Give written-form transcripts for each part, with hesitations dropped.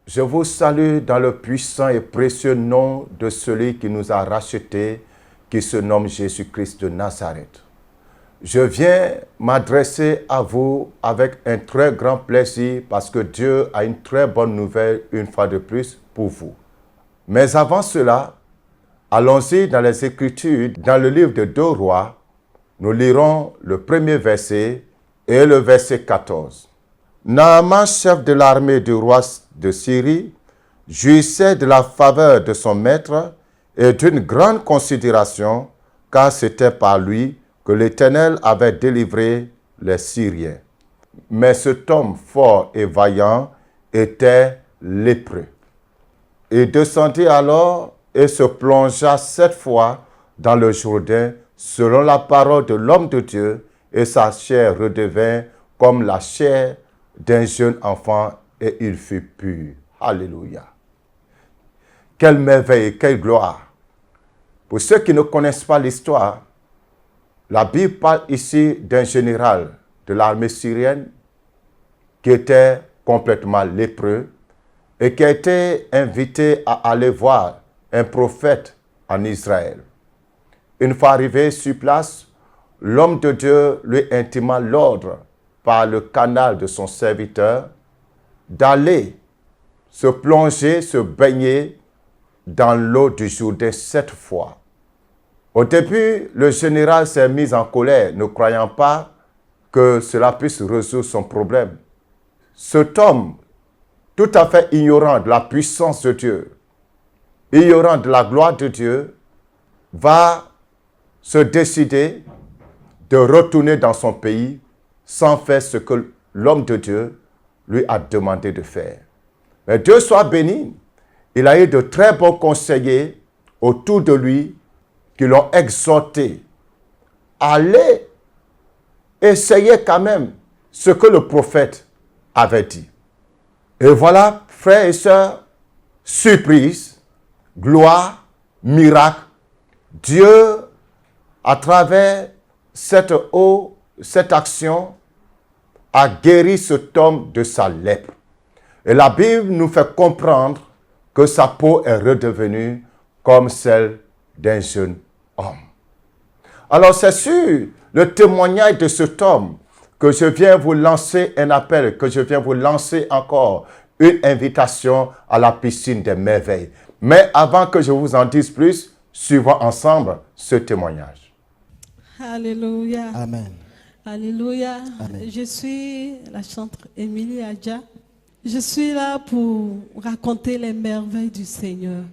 Je vous salue dans le puissant et précieux nom de celui qui nous a rachetés, qui se nomme Jésus-Christ de Nazareth. Je viens m'adresser à vous avec un très grand plaisir parce que Dieu a une très bonne nouvelle une fois de plus pour vous. Mais avant cela, allons-y dans les Écritures, dans le livre de 2 Rois, nous lirons le premier verset et le verset 14. Naaman, chef de l'armée du roi de Syrie, jouissait de la faveur de son maître et d'une grande considération, car c'était par lui que l'Éternel avait délivré les Syriens. Mais cet homme fort et vaillant était lépreux. Il descendit alors et se plongea 7 fois dans le Jourdain, selon la parole de l'homme de Dieu, et sa chair redevint comme la chair d'un jeune enfant, et il fut pur. Alléluia. Quelle merveille, quelle gloire. Pour ceux qui ne connaissent pas l'histoire, la Bible parle ici d'un général de l'armée syrienne qui était complètement lépreux et qui a été invité à aller voir un prophète en Israël. Une fois arrivé sur place, l'homme de Dieu lui intima l'ordre par le canal de son serviteur d'aller se plonger, se baigner dans l'eau du Jourdain 7 fois. Au début, le général s'est mis en colère, ne croyant pas que cela puisse résoudre son problème. Cet homme, tout à fait ignorant de la puissance de Dieu, ignorant de la gloire de Dieu, va se décider de retourner dans son pays sans faire ce que l'homme de Dieu lui a demandé de faire. Mais Dieu soit béni, il a eu de très bons conseillers autour de lui qui l'ont exhorté à aller essayer quand même ce que le prophète avait dit. Et voilà, frères et sœurs, surprise, gloire, miracle. Dieu, à travers cette eau, cette action, a guéri cet homme de sa lèpre. Et la Bible nous fait comprendre que sa peau est redevenue comme celle d'un jeune homme. Alors c'est sur le témoignage de cet homme que je viens vous lancer un appel, que je viens vous lancer encore une invitation à la piscine des merveilles. Mais avant que je vous en dise plus, suivons ensemble ce témoignage. Alléluia. Amen. Alléluia. Amen. Je suis la chanteuse Émilie Adja. Je suis là pour raconter les merveilles du Seigneur.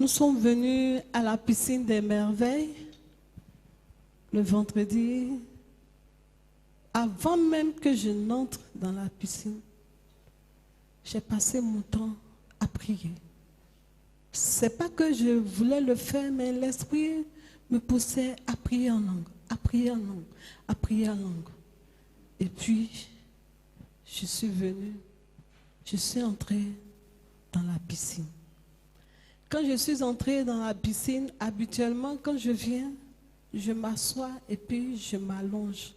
Nous sommes venus à la piscine des merveilles le vendredi. Avant même que je n'entre dans la piscine, j'ai passé mon temps à prier. C'est pas que je voulais le faire, mais l'Esprit me poussait à prier en langue, à prier en langue, à prier en langue. Et puis, je suis venue, je suis entrée dans la piscine. Quand je suis entrée dans la piscine, habituellement, quand je viens, je m'assois et puis je m'allonge.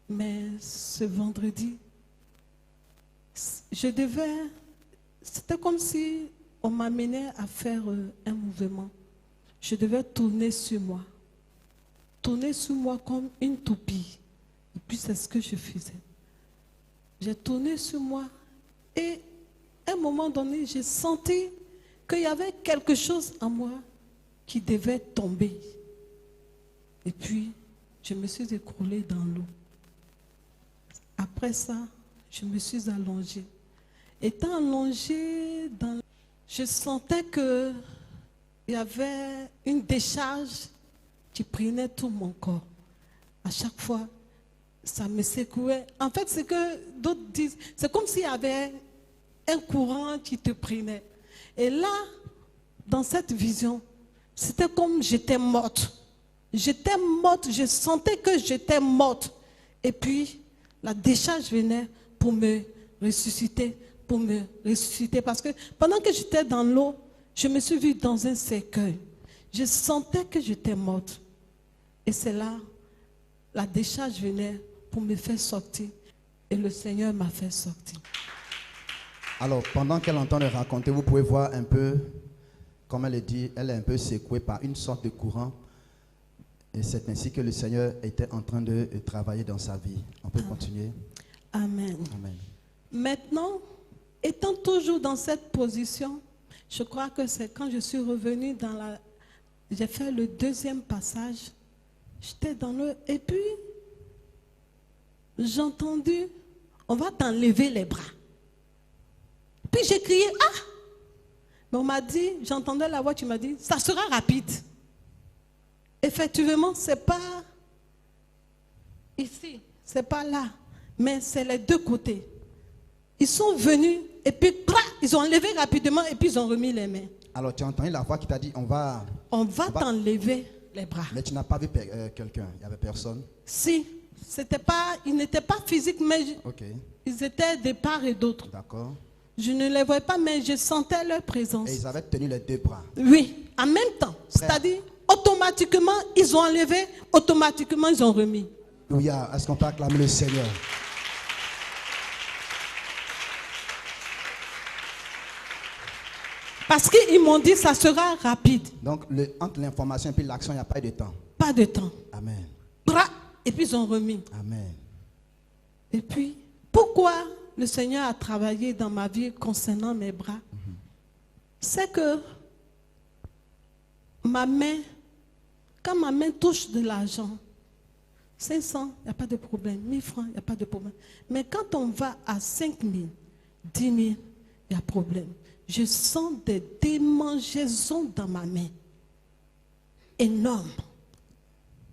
Mais ce vendredi, c'était comme si on m'amenait à faire un mouvement. Je devais tourner sur moi comme une toupie. Et puis c'est ce que je faisais. J'ai tourné sur moi et à un moment donné, j'ai senti qu'il y avait quelque chose en moi qui devait tomber. Et puis, je me suis écroulée dans l'eau. Après ça, je me suis allongée. Étant allongée dans l'eau, je sentais qu'il y avait une décharge qui prenait tout mon corps. À chaque fois, ça me secouait. En fait, c'est que d'autres disent, c'est comme s'il y avait un courant qui te prenait. Et là, dans cette vision, c'était comme j'étais morte. J'étais morte, je sentais que j'étais morte. Et puis, la décharge venait pour me ressusciter, Parce que pendant que j'étais dans l'eau, je me suis vue dans un cercueil. Je sentais que j'étais morte. Et c'est là, la décharge venait pour me faire sortir. Et le Seigneur m'a fait sortir. Alors, pendant qu'elle entend le raconter, vous pouvez voir un peu, comme elle le dit, elle est un peu secouée par une sorte de courant. Et c'est ainsi que le Seigneur était en train de travailler dans sa vie. On peut continuer. Amen. Amen. Maintenant, étant toujours dans cette position, je crois que c'est quand je suis revenue dans la... J'ai fait le deuxième passage. J'étais dans le... Et puis, j'ai entendu, on va t'enlever les bras. Puis j'ai crié, ah! Mais on m'a dit, j'entendais la voix, tu m'as dit, ça sera rapide. Effectivement, c'est pas ici, c'est pas là, mais c'est les deux côtés. Ils sont venus et puis, ils ont enlevé rapidement et puis ils ont remis les mains. Alors, tu as entendu la voix qui t'a dit, on va t'enlever les bras. Mais tu n'as pas vu quelqu'un, il n'y avait personne. Si, ils n'étaient pas physiques, mais ils étaient de part et d'autre. D'accord. Je ne les voyais pas, mais je sentais leur présence. Et ils avaient tenu les deux bras. Oui, en même temps. C'est-à-dire, automatiquement, ils ont enlevé, automatiquement, ils ont remis. Oui, est-ce qu'on peut acclamer le Seigneur? Parce qu'ils m'ont dit, ça sera rapide. Donc, entre l'information et puis l'action, il n'y a pas de temps. Pas de temps. Amen. Et puis ils ont remis. Amen. Et puis, pourquoi le Seigneur a travaillé dans ma vie concernant mes bras? C'est que ma main, quand ma main touche de l'argent, 500, il n'y a pas de problème. 1000 francs, il n'y a pas de problème. Mais quand on va à 5000, 10 000, il y a problème. Je sens des démangeaisons dans ma main. Énormes.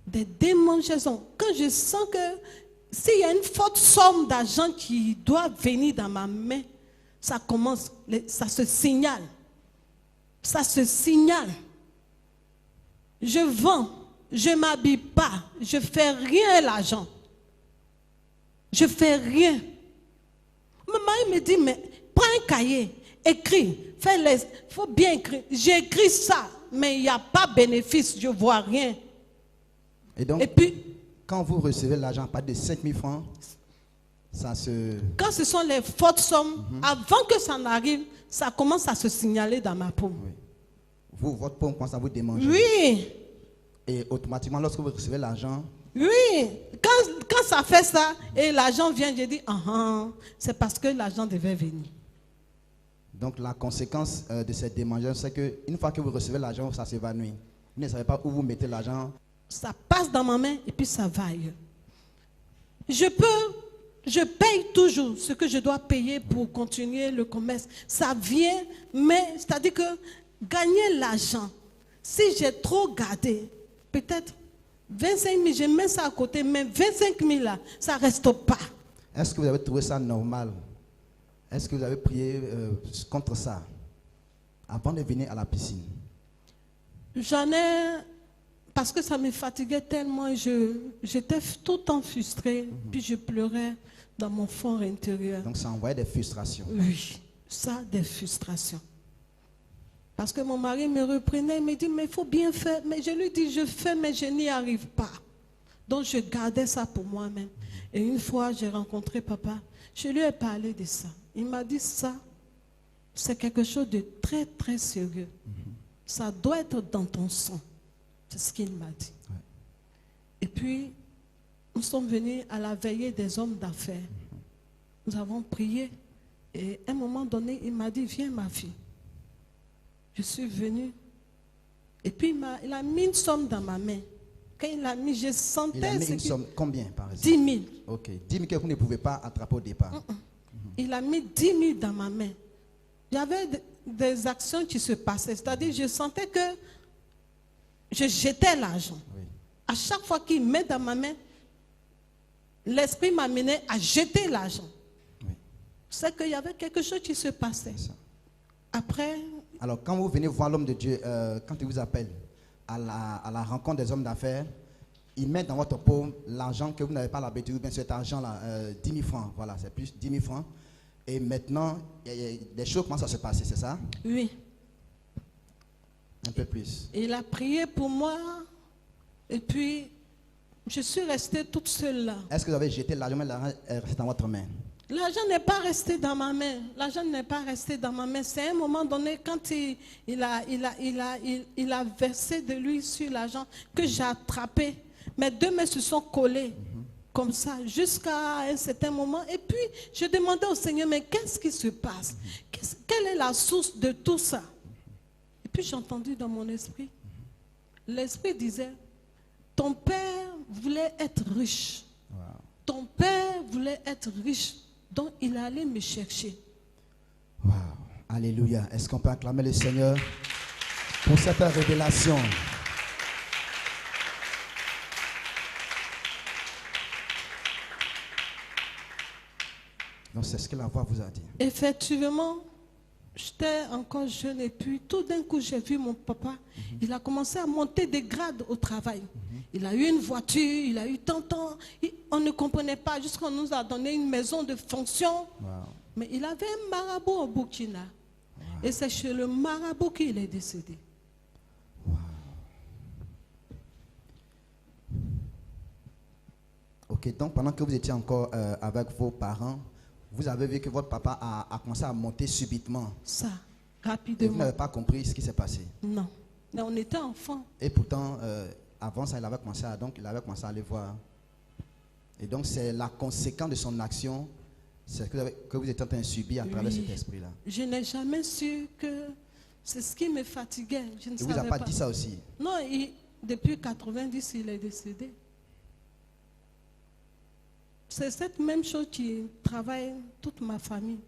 Des démangeaisons. Quand je sens que s'il y a une forte somme d'argent qui doit venir dans ma main, ça commence, ça se signale. Ça se signale. Je vends, je ne m'habille pas, je ne fais rien à l'argent. Je ne fais rien. Maman me dit, mais prends un cahier, écris, il faut bien écrire. J'écris ça, mais il n'y a pas bénéfice, je ne vois rien. Et donc, quand vous recevez l'argent, pas de 5 000 francs, ça se... Quand ce sont les fortes sommes, avant que ça n'arrive, ça commence à se signaler dans ma paume. Oui. Votre paume commence à vous démanger. Oui. Et automatiquement, lorsque vous recevez l'argent... Oui. Quand ça fait ça, et l'argent vient, je dis, c'est parce que l'argent devait venir. Donc la conséquence de cette démangeaison, c'est qu'une fois que vous recevez l'argent, ça s'évanouit. Vous ne savez pas où vous mettez l'argent. Ça passe dans ma main et puis ça va ailleurs. Je paye toujours ce que je dois payer pour continuer le commerce. Ça vient, mais c'est-à-dire que gagner l'argent, si j'ai trop gardé, peut-être 25 000, je mets ça à côté, mais 25 000 là, ça ne reste pas. Est-ce que vous avez trouvé ça normal? Est-ce que vous avez prié contre ça avant de venir à la piscine? J'en ai, parce que ça me fatiguait tellement, j'étais tout le temps frustrée, puis je pleurais dans mon fond intérieur. Donc ça envoyait des frustrations. Oui, ça, des frustrations. Parce que mon mari me reprenait, il me dit, mais il faut bien faire. Mais je lui dis, je fais, mais je n'y arrive pas. Donc je gardais ça pour moi-même. Et une fois, j'ai rencontré papa, je lui ai parlé de ça. Il m'a dit, ça, c'est quelque chose de très, très sérieux. Ça doit être dans ton sang. C'est ce qu'il m'a dit. Ouais. Et puis, nous sommes venus à la veillée des hommes d'affaires. Nous avons prié. Et à un moment donné, il m'a dit, viens ma fille. Je suis venue. Et puis, il a mis une somme dans ma main. Quand il l'a mis, je sentais... Il a mis une somme, combien par exemple? 10 000. Ok, 10 000 que vous ne pouvez pas attraper au départ. Il a mis 10 000 dans ma main. Il y avait des actions qui se passaient. C'est-à-dire, je sentais que je jetais l'argent. Oui. À chaque fois qu'il met dans ma main, l'esprit m'amenait à jeter l'argent. Oui. C'est qu'il y avait quelque chose qui se passait. Après... Alors, quand vous venez voir l'homme de Dieu, quand il vous appelle à la rencontre des hommes d'affaires, il met dans votre paume l'argent que vous n'avez pas l'habitude, ou bien cet argent-là, 10 000 francs. Voilà, c'est plus 10 000 francs. Et maintenant, des choses commencent à se passer, c'est ça? Oui. Un peu plus. Il a prié pour moi, et puis je suis restée toute seule là. Est-ce que vous avez jeté l'argent, mais l'argent est resté dans votre main? L'argent n'est pas resté dans ma main. L'argent n'est pas resté dans ma main. C'est à un moment donné, quand il a versé de l'huile sur l'argent, que j'ai attrapé. Mes deux mains se sont collées comme ça jusqu'à un certain moment. Et puis, je demandais au Seigneur, mais qu'est-ce qui se passe? Quelle est la source de tout ça? Et puis, j'ai entendu dans mon esprit, l'esprit disait, ton père voulait être riche. Wow. Ton père voulait être riche. Donc, il allait me chercher. Wow. Alléluia. Est-ce qu'on peut acclamer le Seigneur pour cette révélation? Donc, c'est ce que la voix vous a dit. Effectivement, j'étais encore jeune et puis tout d'un coup, j'ai vu mon papa. Il a commencé à monter des grades au travail. Il a eu une voiture, il a eu tant. On ne comprenait pas jusqu'à qu'on nous a donné une maison de fonction. Wow. Mais il avait un marabout au Burkina. Wow. Et c'est chez le marabout qu'il est décédé. Wow. Ok, donc pendant que vous étiez encore avec vos parents, vous avez vu que votre papa a commencé à monter subitement. Ça, Et vous rapidement. n'avez pas compris ce qui s'est passé. Non. Mais on était enfants. Et pourtant, avant ça, il avait commencé à aller voir. Et donc, c'est la conséquence de son action, c'est que vous êtes en train de subir à travers cet esprit-là. Je n'ai jamais su que c'est ce qui me fatiguait. Je ne Il ne vous a savais pas dit ça aussi? Non, depuis 90, il est décédé. C'est cette même chose qui travaille toute ma famille.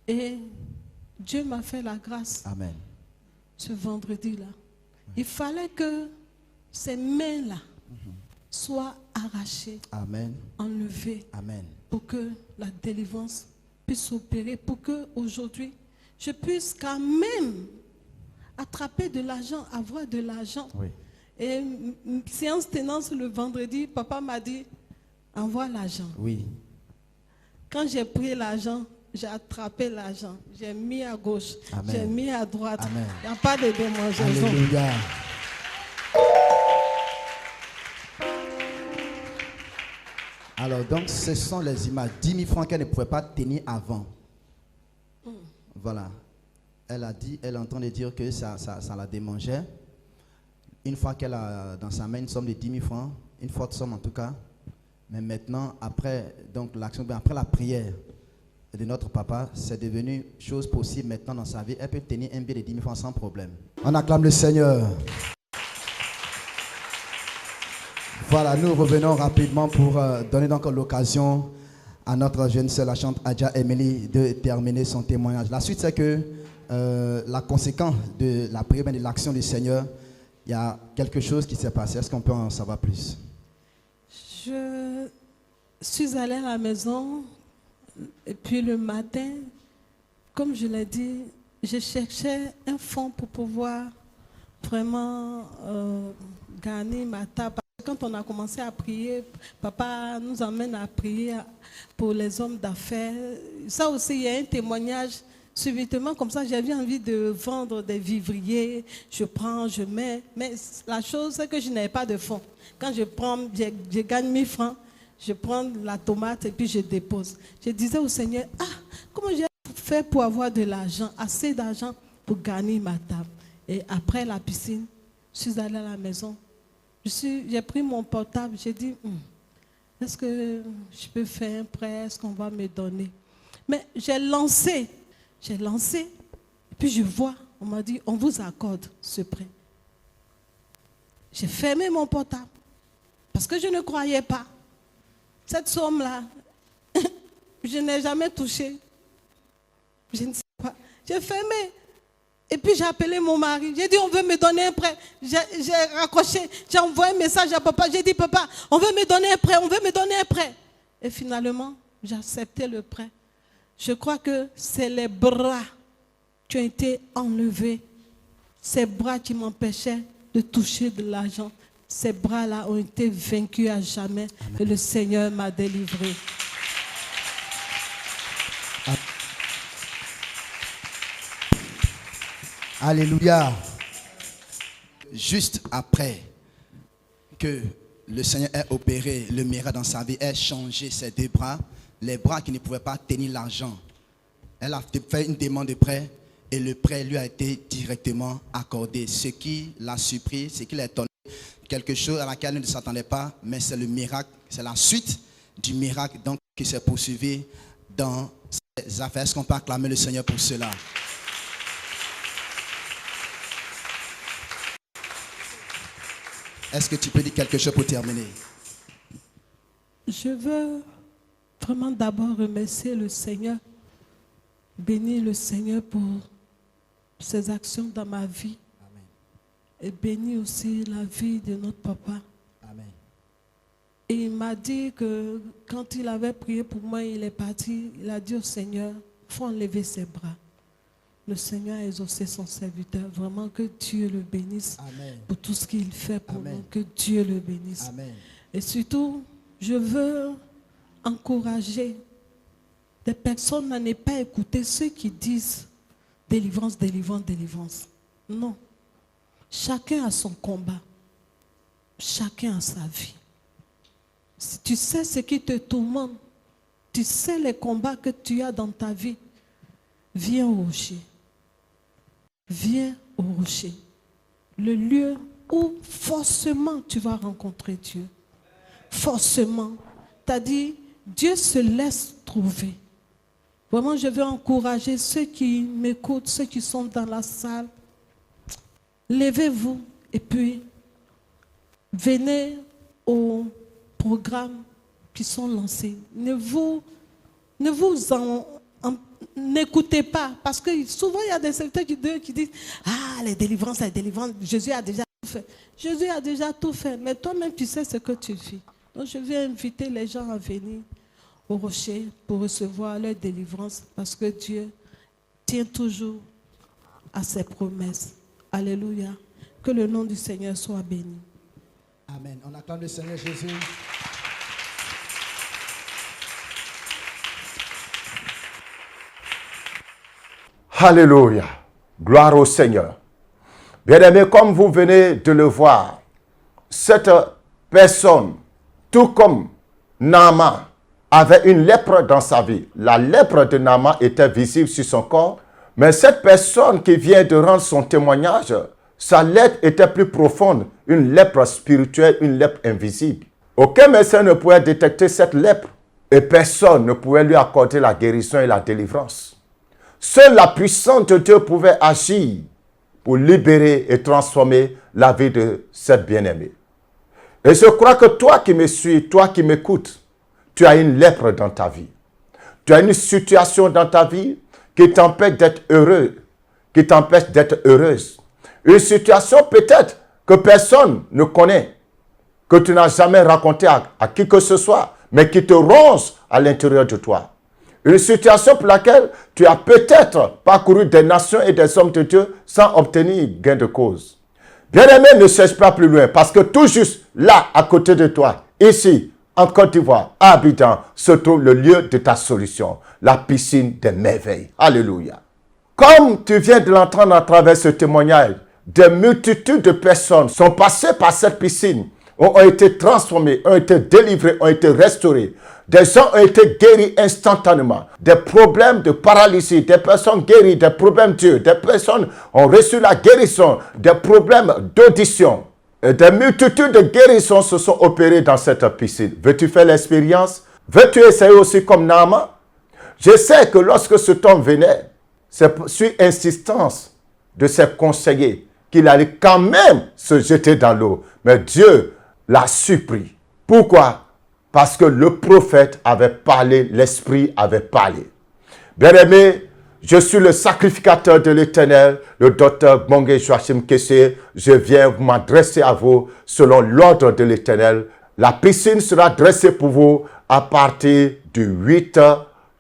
Et Dieu m'a fait la grâce Amen. ce vendredi-là. Il fallait que ces mains-là soient arrachées, Amen. enlevées, Amen. pour que la délivrance puisse opérer, pour que aujourd'hui je puisse quand même attraper de l'argent, avoir de l'argent. Oui. Et séance tenance le vendredi, papa m'a dit, envoie l'argent. Oui. Quand j'ai pris l'argent, j'ai attrapé l'argent. J'ai mis à gauche, Amen. j'ai mis à droite. Amen. Il n'y a pas de démangeaison. Alléluia. Alors, donc, ce sont les images. 10 000 francs qu'elle ne pouvait pas tenir avant. Voilà. Elle a dit, elle est en train de dire que ça la démangeait. Une fois qu'elle a dans sa main une somme de 10 000 francs, une forte somme en tout cas. Mais maintenant, après, donc, l'action, après la prière de notre papa, c'est devenu chose possible maintenant dans sa vie. Elle peut tenir un billet de 10 000 francs sans problème. On acclame le Seigneur. Voilà, nous revenons rapidement pour donner donc l'occasion à notre jeune sœur, la chante Adja Emily, de terminer son témoignage. La suite, c'est que la conséquence de la prière et de l'action du Seigneur, il y a quelque chose qui s'est passé. Est-ce qu'on peut en savoir plus? Je suis allée à la maison et puis le matin, comme je l'ai dit, je cherchais un fonds pour pouvoir vraiment gagner ma table. Quand on a commencé à prier, papa nous amène à prier pour les hommes d'affaires. Ça aussi, il y a un témoignage. Subitement, comme ça, j'avais envie de vendre des vivriers. Je prends, je mets. Mais la chose, c'est que je n'avais pas de fonds. Quand je prends, je gagne 1000 francs. Je prends la tomate et puis je dépose. Je disais au Seigneur, comment j'ai fait pour avoir de l'argent, assez d'argent pour gagner ma table. Et après la piscine, je suis allée à la maison. J'ai pris mon portable, j'ai dit, est-ce que je peux faire un prêt, est-ce qu'on va me donner? Mais j'ai lancé, et puis je vois, on m'a dit, on vous accorde ce prêt. J'ai fermé mon portable, parce que je ne croyais pas. Cette somme-là, je n'ai jamais touché. Je ne sais pas. J'ai fermé. Et puis j'ai appelé mon mari. J'ai dit, on veut me donner un prêt. J'ai raccroché. J'ai envoyé un message à papa. J'ai dit, papa, on veut me donner un prêt. On veut me donner un prêt. Et finalement, j'ai accepté le prêt. Je crois que c'est les bras qui ont été enlevés. Ces bras qui m'empêchaient de toucher de l'argent. Ces bras-là ont été vaincus à jamais. Amen. Et le Seigneur m'a délivré. Alléluia. Juste après que le Seigneur ait opéré le miracle dans sa vie, ait changé ses deux bras, les bras qui ne pouvaient pas tenir l'argent. Elle a fait une demande de prêt et le prêt lui a été directement accordé. Ce qui l'a surpris, ce qui l'a étonné, quelque chose à laquelle elle ne s'attendait pas, mais c'est le miracle, c'est la suite du miracle donc, qui s'est poursuivi dans ses affaires. Est-ce qu'on peut acclamer le Seigneur pour cela? Est-ce que tu peux dire quelque chose pour terminer? Je veux vraiment d'abord remercier le Seigneur, bénir le Seigneur pour ses actions dans ma vie. Amen. Et bénir aussi la vie de notre papa. Amen. Et il m'a dit que quand il avait prié pour moi, il est parti, il a dit au Seigneur, il faut enlever ses bras. Le Seigneur a exaucé son serviteur. Vraiment que Dieu le bénisse. Amen. Pour tout ce qu'il fait pour Amen. nous. Que Dieu le bénisse. Amen. Et surtout, je veux encourager des personnes à ne pas écouter ceux qui disent délivrance, délivrance, délivrance. Non. Chacun a son combat. Chacun a sa vie. Si tu sais ce qui te tourmente, tu sais les combats que tu as dans ta vie, viens au rocher. Viens au rocher. Le lieu où forcément tu vas rencontrer Dieu. Forcément. Tu as dit, Dieu se laisse trouver. Vraiment, je veux encourager ceux qui m'écoutent, ceux qui sont dans la salle. Levez-vous et puis venez aux programmes qui sont lancés. N'écoutez pas, parce que souvent il y a des serviteurs qui disent « Ah, les délivrances, Jésus a déjà tout fait. » Jésus a déjà tout fait, mais toi-même tu sais ce que tu fais. Donc je vais inviter les gens à venir au rocher pour recevoir leur délivrance, parce que Dieu tient toujours à ses promesses. Alléluia. Que le nom du Seigneur soit béni. Amen. On acclame le Seigneur Jésus. Alléluia. Gloire au Seigneur. Bien-aimés, comme vous venez de le voir, cette personne, tout comme Naaman, avait une lèpre dans sa vie. La lèpre de Naaman était visible sur son corps, mais cette personne qui vient de rendre son témoignage, sa lèpre était plus profonde, une lèpre spirituelle, une lèpre invisible. Aucun médecin ne pouvait détecter cette lèpre et personne ne pouvait lui accorder la guérison et la délivrance. Seule la puissance de Dieu pouvait agir pour libérer et transformer la vie de cette bien-aimée. Et je crois que toi qui me suis, toi qui m'écoutes, tu as une lèpre dans ta vie. Tu as une situation dans ta vie qui t'empêche d'être heureux, qui t'empêche d'être heureuse. Une situation peut-être que personne ne connaît, que tu n'as jamais raconté à qui que ce soit, mais qui te ronge à l'intérieur de toi. Une situation pour laquelle tu as peut-être parcouru des nations et des hommes de Dieu sans obtenir gain de cause. Bien-aimé, ne cherche pas plus loin, parce que tout juste là, à côté de toi, ici, en Côte d'Ivoire, à Abidjan, se trouve le lieu de ta solution, la piscine des merveilles. Alléluia. Comme tu viens de l'entendre à travers ce témoignage, des multitudes de personnes sont passées par cette piscine, ont été transformées, ont été délivrées, ont été restaurées. Des gens ont été guéris instantanément. Des problèmes de paralysie, des personnes guéries, des problèmes d'yeux, des personnes ont reçu la guérison, des problèmes d'audition. Et des multitudes de guérisons se sont opérées dans cette piscine. Veux-tu faire l'expérience? Veux-tu essayer aussi comme Naaman? Je sais que lorsque cet homme venait, c'est sur insistance de ses conseillers qu'il allait quand même se jeter dans l'eau. Mais Dieu l'a surpris. Pourquoi? Parce que le prophète avait parlé, l'Esprit avait parlé. Bien-aimé, je suis le sacrificateur de l'Éternel, le docteur Bongé Joachim Kessé. Je viens m'adresser à vous selon l'ordre de l'Éternel. La piscine sera dressée pour vous à partir du 8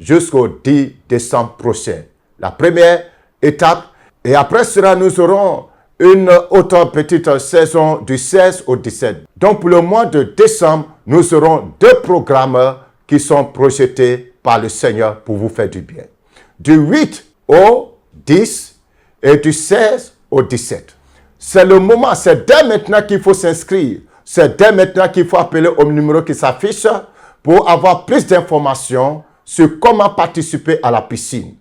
jusqu'au 10 décembre prochain. La première étape, et après cela, nous aurons une autre petite saison du 16 au 17. Donc, pour le mois de décembre, nous aurons 2 programmes qui sont projetés par le Seigneur pour vous faire du bien. Du 8 au 10 et du 16 au 17. C'est le moment, c'est dès maintenant qu'il faut s'inscrire C'est dès maintenant qu'il faut appeler au numéro qui s'affiche pour avoir plus d'informations sur comment participer à la piscine.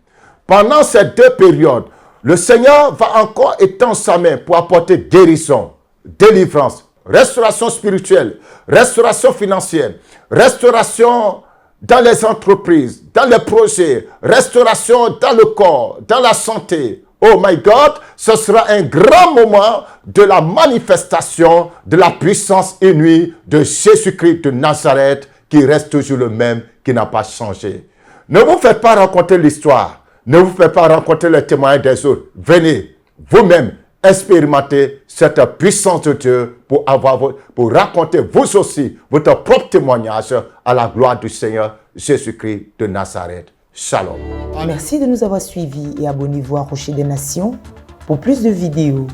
Pendant ces 2 périodes, le Seigneur va encore étendre sa main pour apporter guérison, délivrance, restauration spirituelle, restauration financière, restauration dans les entreprises, dans les projets, restauration dans le corps, dans la santé. Oh my God, ce sera un grand moment de la manifestation de la puissance inouïe de Jésus-Christ de Nazareth qui reste toujours le même, qui n'a pas changé. Ne vous faites pas raconter l'histoire, ne vous faites pas raconter les témoignages des autres. Venez vous-même expérimenter cette puissance de Dieu pour raconter vous aussi votre propre témoignage à la gloire du Seigneur Jésus-Christ de Nazareth. Shalom. Merci de nous avoir suivis et abonnez-vous à Rocher des Nations pour plus de vidéos.